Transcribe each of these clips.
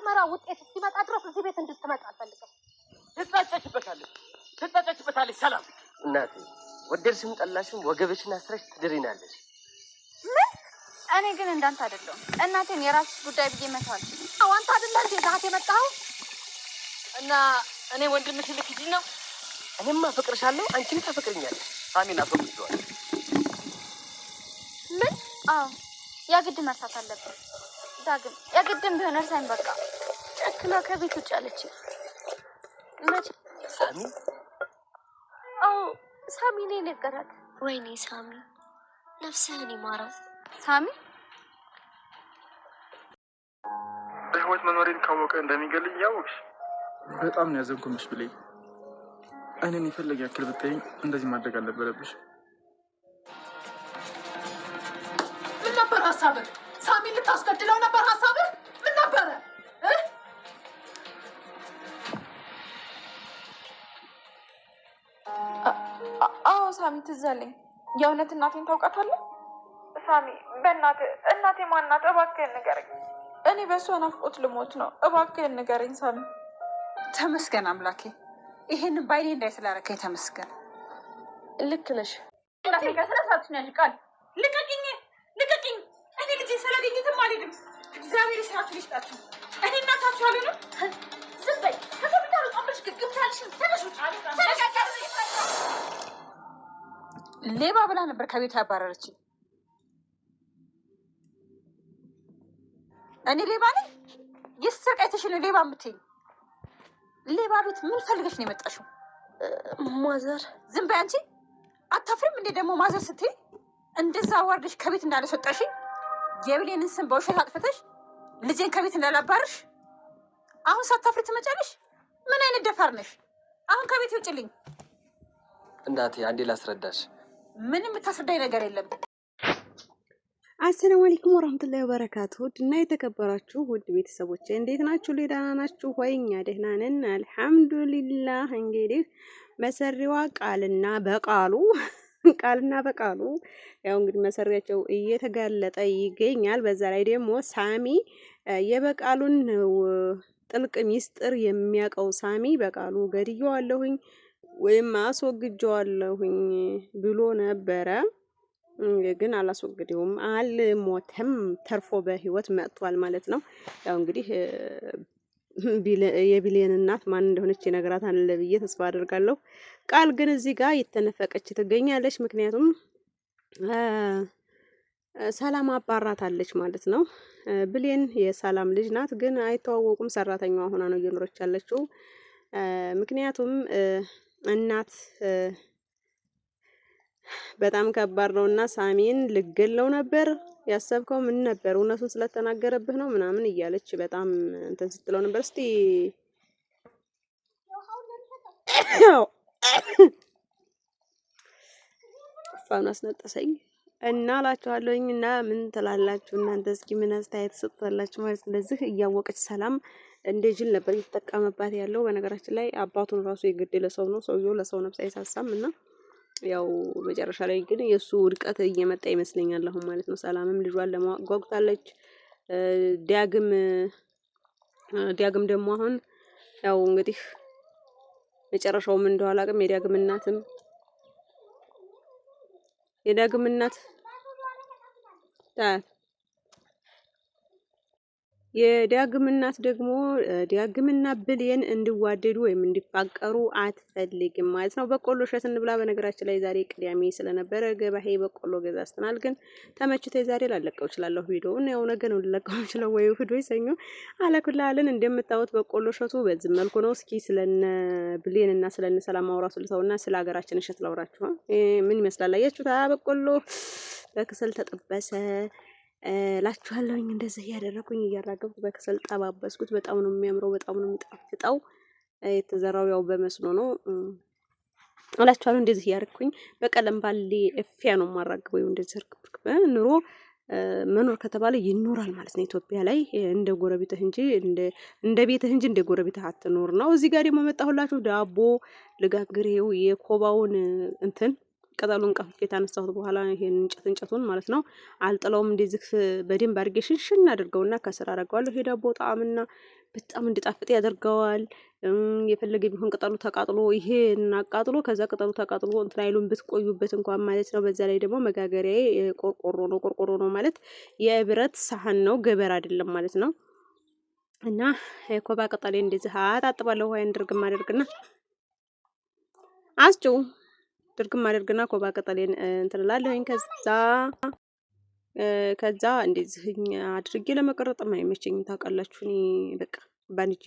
የምርመራ ውጤት እስኪመጣ ድረስ እዚህ ቤት እንድትመጣ አልፈልግም። ትጣጫችበታለች። ሰላም እናቴ፣ ወደድሽም ጠላሽም ወገብሽን አስረሽ ትድሪናለሽ። ምን? እኔ ግን እንዳንተ አይደለሁም። እናቴን የራስሽ ጉዳይ ብዬ መተዋል። አንተ አይደለ እንዴ ዛት የመጣኸው? እና እኔ ወንድምሽ ልክጂ ነው? እኔማ አፈቅርሻለሁ፣ አንቺም ታፈቅርኛለሽ። ሳሚን አፈቅርሻለሁ። ምን? አዎ የግድ መርሳት አለብን። ዳግም የግድም ቢሆን እርሳኝ በቃ። ጨክና ከቤት ውጭ አለች። መቼ? ሳሚ? አዎ ሳሚ ነው የነገራት። ወይኔ ሳሚ ነፍስህን ይማረው። ሳሚ በህይወት መኖሬን ካወቀ እንደሚገልኝ ያወቅሽ። በጣም ነው ያዘንኩብሽ ብለኝ። እኔን የፈለገ ያክል ብታይኝ እንደዚህ ማድረግ አልነበረብሽ። ምን ነበር ሀሳብህ? ሳሚ ልታስገድለው ነበር ሀሳብህ? ምን ነበረ? አዎ ሳሚ ትዝ አለኝ። የእውነት እናቴን ታውቃታለህ? ሳሚ እናቴ ማናት? እባክህን ንገረኝ። እኔ በእሷ ናፍቆት ልሞት ነው። እባክህን ንገረኝ ሳሚ። ተመስገን አምላኬ፣ ይሄን ባይኔ እንዳይ ስላደረከኝ ተመስገን። ልክ ነሽ። ቃል ልቀቂኝ። እኔ ልጄ ስላገኘትም አልሄድም። እግዚአብሔር ስራችሁን ይስጣችሁ። እኔ እናታችሁ አልሆንም። ዝም በይ። ከከብታሩ ጣምሽ ግግም ታልሽን ተነሹት። ሌባ ብላ ነበር ከቤት ያባረረችኝ። እኔ ሌባ ነኝ? የሰርቃይተሽ ነው ሌባ የምትይኝ? ሌባ ቤት ምን ፈልገሽ ነው የመጣሽው? ማዘር። ዝም በይ አንቺ። አታፍሪም እንዴ ደግሞ ማዘር ስትይ? እንደዛ አዋርደሽ ከቤት እንዳላስወጣሽ፣ የብሌንን ስም በውሸት አጥፍተሽ ልጄን ከቤት እንዳላባርሽ አሁን ሳታፍሪ ትመጫለሽ? ምን አይነት ደፋር ነሽ? አሁን ከቤት ውጭልኝ። እናቴ አንዴ ላስረዳሽ። ምንም የምታስረዳኝ ነገር የለም። አሰላሙ አለይኩም ወራህመቱላሂ ወበረካቱ። ውድና የተከበራችሁ ውድ ቤተሰቦቼ እንዴት ናችሁ? ደህና ናችሁ ወይ? እኛ ደህና ነን አልሐምዱሊላህ። እንግዲህ መሰሪዋ ቃልና በቃሉ ያው እንግዲህ መሰሪያቸው እየተጋለጠ ይገኛል። በዛ ላይ ደግሞ ሳሚ የበቃሉን ጥልቅ ሚስጥር የሚያውቀው ሳሚ በቃሉ ገድየዋለሁኝ ወይም አስወግጀዋለሁኝ ብሎ ነበረ። ግን አላስወግደውም፣ አልሞተም፣ ተርፎ በህይወት መጥቷል ማለት ነው። ያው እንግዲህ የቢሊየን እናት ማን እንደሆነች ይነግራታል ብዬ ተስፋ አደርጋለሁ። ቃል ግን እዚህ ጋር የተነፈቀች ትገኛለች። ምክንያቱም ሰላም አባራታለች ማለት ነው። ብሌን የሰላም ልጅ ናት፣ ግን አይተዋወቁም። ሰራተኛዋ ሆና ነው እየኖረች ያለችው። ምክንያቱም እናት በጣም ከባድ ነው እና ሳሚን ልገለው ነበር ያሰብከው ምን ነበር? እውነቱን ስለተናገረብህ ነው ምናምን እያለች በጣም እንትን ስትለው ነበር። እስቲ ፋና አስነጠሰኝ እና እላችኋለሁኝ። እና ምን ትላላችሁ እናንተ? እስኪ ምን አስተያየት ትሰጣላችሁ? ማለት ስለዚህ እያወቀች ሰላም እንደ ጅል ነበር እየተጠቀመባት ያለው። በነገራችን ላይ አባቱን ራሱ የገደለ ሰው ነው። ሰውየው ለሰው ነፍስ አይሳሳም እና ያው መጨረሻ ላይ ግን የሱ ውድቀት እየመጣ ይመስለኛል አሁን ማለት ነው። ሰላምም ልጇን ለማጓጉታለች። ዲያግም ደግሞ አሁን ያው እንግዲህ መጨረሻው ምን እንደሆነ አላውቅም። የዲያግም እናት የዲያግም እናት ደግሞ ዲያግምና ብሌን እንዲዋደዱ ወይም እንዲፋቀሩ አትፈልግም ማለት ነው። በቆሎ እሸት እንብላ። በነገራችን ላይ ዛሬ ቅዳሜ ስለነበረ ገበያ በቆሎ ገዛዝተናል። ግን ተመችቶኝ ዛሬ ላልለቀው እችላለሁ ቪዲዮውን። ያው ነገ ነው ልለቀው እችላለሁ ወይ እሑድ ወይ ሰኞ አለኩላልን። እንደምታዩት በቆሎ እሸቱ በዚህ መልኩ ነው። እስኪ ስለነ ብሌን እና ስለነ ሰላም አውራቱ ልተውና ስለ ሀገራችን እሸት ላውራችሁ። ምን ይመስላል? አያችሁት? በቆሎ በክሰል ተጠበሰ ላችኋለሁኝ። እንደዚህ ያደረኩኝ እያራገብኩ በከሰል ጠባበስኩት። በጣም ነው የሚያምረው፣ በጣም ነው የሚጣፍጠው። የተዘራው ያው በመስኖ ነው ላችኋለሁ። እንደዚህ ያደረኩኝ በቀለም ባሌ እፊያ ነው ማራግበው። እንደዚህ ኑሮ መኖር ከተባለ ይኖራል ማለት ነው። ኢትዮጵያ ላይ እንደ ጎረቤትህ እንጂ እንደ ቤትህ እንጂ እንደ ጎረቤትህ አትኖር ነው። እዚህ ጋር ደግሞ መጣሁላችሁ ዳቦ ልጋግሬው የኮባውን እንትን ቅጠሉን ቀፍፌ ታነሳሁት በኋላ ይሄን እንጨቱን ማለት ነው አልጥለውም። እንደዚህ በደንብ አድርጌ ሽንሽን አድርገውና ከስር አደርገዋለሁ። ይሄ ዳቦ ጣዕምና በጣም እንዲጣፍጥ ያደርገዋል። የፈለገ ቢሆን ቅጠሉ ተቃጥሎ ይሄ እናቃጥሎ ከዛ ቅጠሉ ተቃጥሎ እንትን አይሉን ብትቆዩበት እንኳን ማለት ነው። በዛ ላይ ደግሞ መጋገሪያዬ ቆርቆሮ ነው ማለት የብረት ሳህን ነው፣ ገበር አይደለም ማለት ነው። እና ኮባ ቅጠሌ እንደዚህ አጣጥባለሁ። ውሃ እንድርግም አድርግና አስጭው ድርግም አድርግና ኮባ ቅጠሌን እንትን እላለሁኝ። ከዛ እንደዚህ አድርጌ ለመቀረጥም አይመቸኝም ታውቃላችሁ። እኔ በቃ ባንዲጄ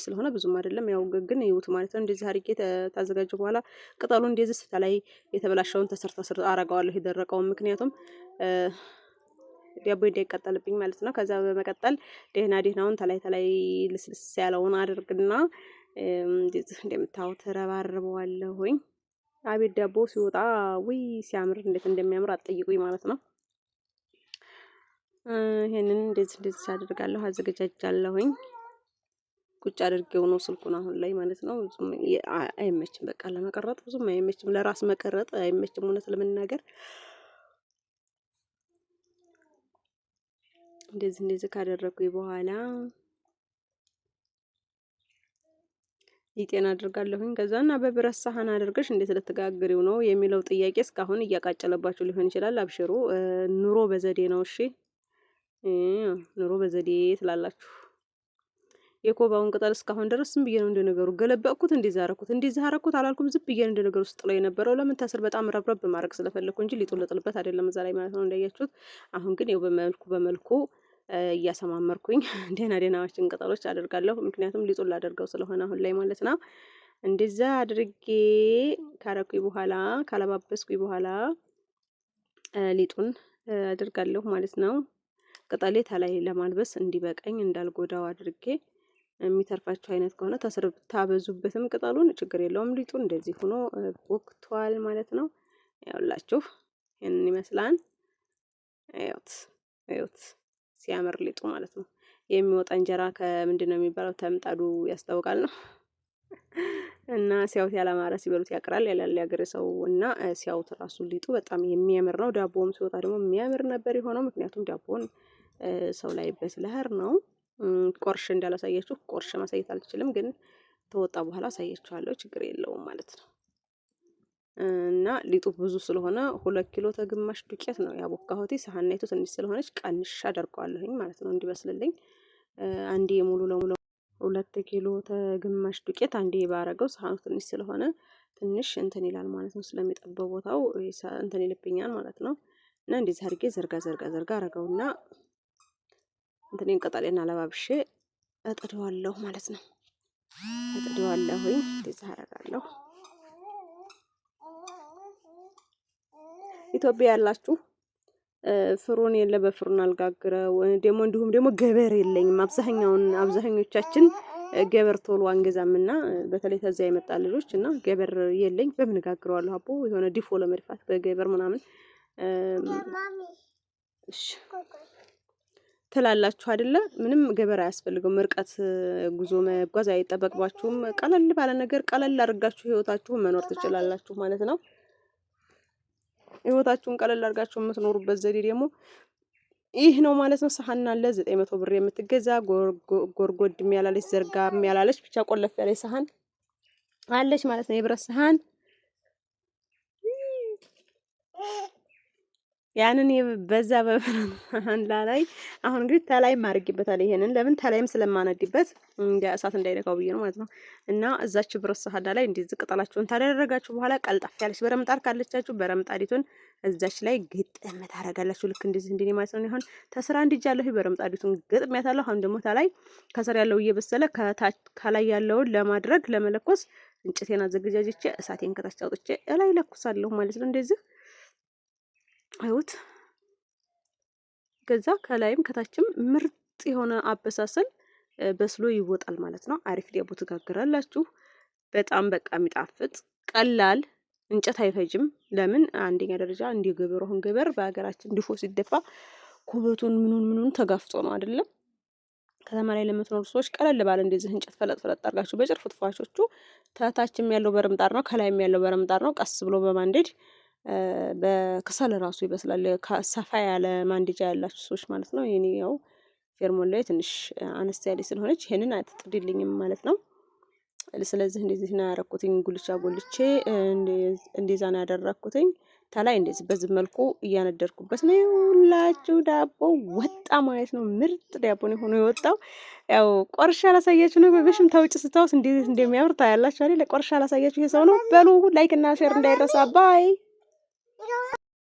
ስለሆነ ብዙም አይደለም። ያው ግን ይውት ማለት ነው። እንደዚህ አድርጌ ታዘጋጁ በኋላ ቅጠሉ እንደዚህ ስታላይ የተበላሸውን ተሰርታ አረጋዋለሁ የደረቀውን፣ ምክንያቱም ዳቦ እንዳይቃጠልብኝ ማለት ነው። ከዛ በመቀጠል ደህናውን ተላይ ልስልስ ያለውን አድርግና እንደዚህ እንደምታዩት ረባርበዋለሁኝ። አቤት ዳቦ ሲወጣ ውይ ሲያምር እንዴት እንደሚያምር አትጠይቁኝ ማለት ነው። ይሄንን እንደዚህ አድርጋለሁ አዘገጃጃለሁኝ። ቁጭ አድርጌው ነው ስልኩን አሁን ላይ ማለት ነው። ብዙም አይመችም፣ በቃ ለመቀረጥ ብዙም አይመችም፣ ለራስ መቀረጥ አይመችም እውነት ለመናገር። እንደዚህ ካደረኩኝ በኋላ ሊጤን አድርጋለሁኝ። ከዛና በብረት ሳህን አድርገሽ እንዴት ልትጋግሪው ነው የሚለው ጥያቄ እስካሁን እያቃጨለባችሁ ሊሆን ይችላል። አብሽሩ፣ ኑሮ በዘዴ ነው። እሺ ኑሮ በዘዴ ትላላችሁ። የኮባውን ቅጠል እስካሁን ድረስ ዝም ብዬ ነው እንደነገሩ ገለበቅኩት፣ እንደዛ አረኩት አላልኩም። ዝም ብዬ እንደነገሩ ውስጥ ጥለው የነበረው ለምን ተስር በጣም ረብረብ ማድረግ ስለፈለኩ እንጂ ሊጡን ልጥልበት አይደለም እዛ ላይ ማለት ነው እንዳያችሁት። አሁን ግን ያው በመልኩ እያሰማመርኩኝ ደህናዎችን ቅጠሎች አደርጋለሁ። ምክንያቱም ሊጡን ላደርገው ስለሆነ አሁን ላይ ማለት ነው። እንደዛ አድርጌ ካረኩኝ በኋላ ካለባበስኩኝ በኋላ ሊጡን አደርጋለሁ ማለት ነው። ቅጠሌ ተላይ ለማልበስ እንዲበቃኝ እንዳልጎዳው አድርጌ የሚተርፋቸው አይነት ከሆነ ተስር ታበዙበትም ቅጠሉን ችግር የለውም። ሊጡ እንደዚህ ሆኖ ቦክቷል ማለት ነው። ያውላችሁ ይሄንን ይመስላል። እዩት ሲያምር ሊጡ ማለት ነው። የሚወጣ እንጀራ ከምንድን ነው የሚባለው? ተምጣዱ ያስታውቃል ነው። እና ሲያዩት ያላማረ ሲበሉት ያቅራል ያላል ያገሬ ሰው። እና ሲያዩት ራሱ ሊጡ በጣም የሚያምር ነው። ዳቦውም ሲወጣ ደግሞ የሚያምር ነበር የሆነው። ምክንያቱም ዳቦውን ሰው ላይ በስለህር ነው። ቆርሽ እንዳላሳያችሁ ቆርሽ ማሳየት አልችልም፣ ግን ተወጣ በኋላ አሳያችኋለሁ። ችግር የለውም ማለት ነው። እና ሊጡ ብዙ ስለሆነ 2 ኪሎ ተግማሽ ዱቄት ነው ያቦካሁት። ሳህናይቱ ትንሽ ስለሆነች ቀንሽ አደርገዋለሁኝ ማለት ነው እንዲበስልልኝ። አንዴ ሙሉ ለሙሉ 2 ኪሎ ተግማሽ ዱቄት አንዴ ባረገው ሳህኑ ትንሽ ስለሆነ ትንሽ እንትን ይላል ማለት ነው። ስለሚጠበው ቦታው እንትን ይልብኛል ማለት ነው። እና እንደዚህ አድርጌ ዘርጋ አረገውና እንትኔን ቅጠሌና ለባብሼ እጥደዋለሁ ማለት ነው። እጥደዋለሁኝ እንደዚህ አረጋለሁ። ኢትዮጵያ ያላችሁ ፍሩን የለ በፍሩን አልጋግረው ደግሞ እንዲሁም ደግሞ ገበር የለኝም። አብዛኞቻችን ገበር ቶሎ አንገዛምና በተለይ ተዛ የመጣ ልጆች እና ገበር የለኝ። በምን ጋግረዋለሁ? አቦ የሆነ ዲፎ ለመድፋት በገበር ምናምን እሺ ትላላችሁ አይደለ? ምንም ገበር አያስፈልገውም። ርቀት ጉዞ መጓዝ አይጠበቅባችሁም። ቀለል ባለ ነገር ቀለል አድርጋችሁ ህይወታችሁን መኖር ትችላላችሁ ማለት ነው። ህይወታችሁን ቀለል አድርጋችሁ የምትኖሩበት ዘዴ ደግሞ ይህ ነው ማለት ነው። ሰሃን አለ 900 ብር የምትገዛ ጎርጎድ የሚያላለች ዘርጋ የሚያላለች ብቻ ቆለፍ ያለች ሰሃን አለች ማለት ነው። የብረት ሰሃን ያንን በዛ በብረት ላይ አሁን እንግዲህ ተላይም አድርጌበታለሁ። ይሄንን ለምን ተላይም ስለማነድበት እንደ እሳት እንዳይነካው ብዬ ነው ማለት ነው። እና እዛች ብረት ሰሃን ላይ እንደዚህ ቅጠላችሁን ታደረጋችሁ በኋላ ቀልጣፍ ያለች በረምጣድ ካለቻችሁ በረምጣዲቱን እዛች ላይ ግጥም ታደርጋላችሁ። ልክ እንደዚህ ማለት ነው። አሁን ተስራ እንዲጃለሁ በረምጣዲቱን ግጥሚያታለሁ። አሁን ደግሞ ተላይ ከስር ያለው እየበሰለ ከላይ ያለውን ለማድረግ ለመለኮስ እንጨቴን አዘገጃጅቼ እሳቴን ከታች አውጥቼ ላይ ለኩሳለሁ ማለት ነው። እንደዚህ አይውት ገዛ ከላይም ከታችም ምርጥ የሆነ አበሳሰል በስሎ ይወጣል ማለት ነው። አሪፍ ዳቦ ትጋግራላችሁ። በጣም በቃ የሚጣፍጥ ቀላል፣ እንጨት አይፈጅም። ለምን አንደኛ ደረጃ እንደ ገበሩ አሁን ገበር በሀገራችን ድፎ ሲደፋ ኩበቱን ምኑን ተጋፍጦ ነው አይደለም። ከተማ ላይ ለምትኖሩ ሰዎች ቀለል ባለ እንደዚህ እንጨት ፈለጥ አድርጋችሁ በጭርፉት ፏቾቹ ታታችም ያለው በረምጣር ነው ከላይም ያለው በረምጣር ነው። ቀስ ብሎ በማንደድ በከሰል ራሱ ይበስላል። ሰፋ ያለ ማንደጃ ያላችሁ ሰዎች ማለት ነው። የኔ ያው ፌርሞን ላይ ትንሽ አነስ ያለች ስለሆነች ይሄንን አትጥድልኝም ማለት ነው። ስለዚህ እንደዚህ ነው ያደረኩትኝ። ጉልቻ ጎልቼ እንደዛ ነው ያደረኩትኝ። ታላይ እንደዚህ በዚህ መልኩ እያነደርኩበት ነው። ሁላችሁ ዳቦ ወጣ ማለት ነው። ምርጥ ዳቦ ነው ሆኖ የወጣው። ያው ቆርሻ ላሳያችሁ ነው። በሽም ታውጭ ስታውስ እንዴት እንደሚያምር ታያላችሁ አይደል? ቆርሻ ላሳያችሁ ይሄ ሰው ነው። በሉ ላይክ እና ሼር እንዳይረሳ። ባይ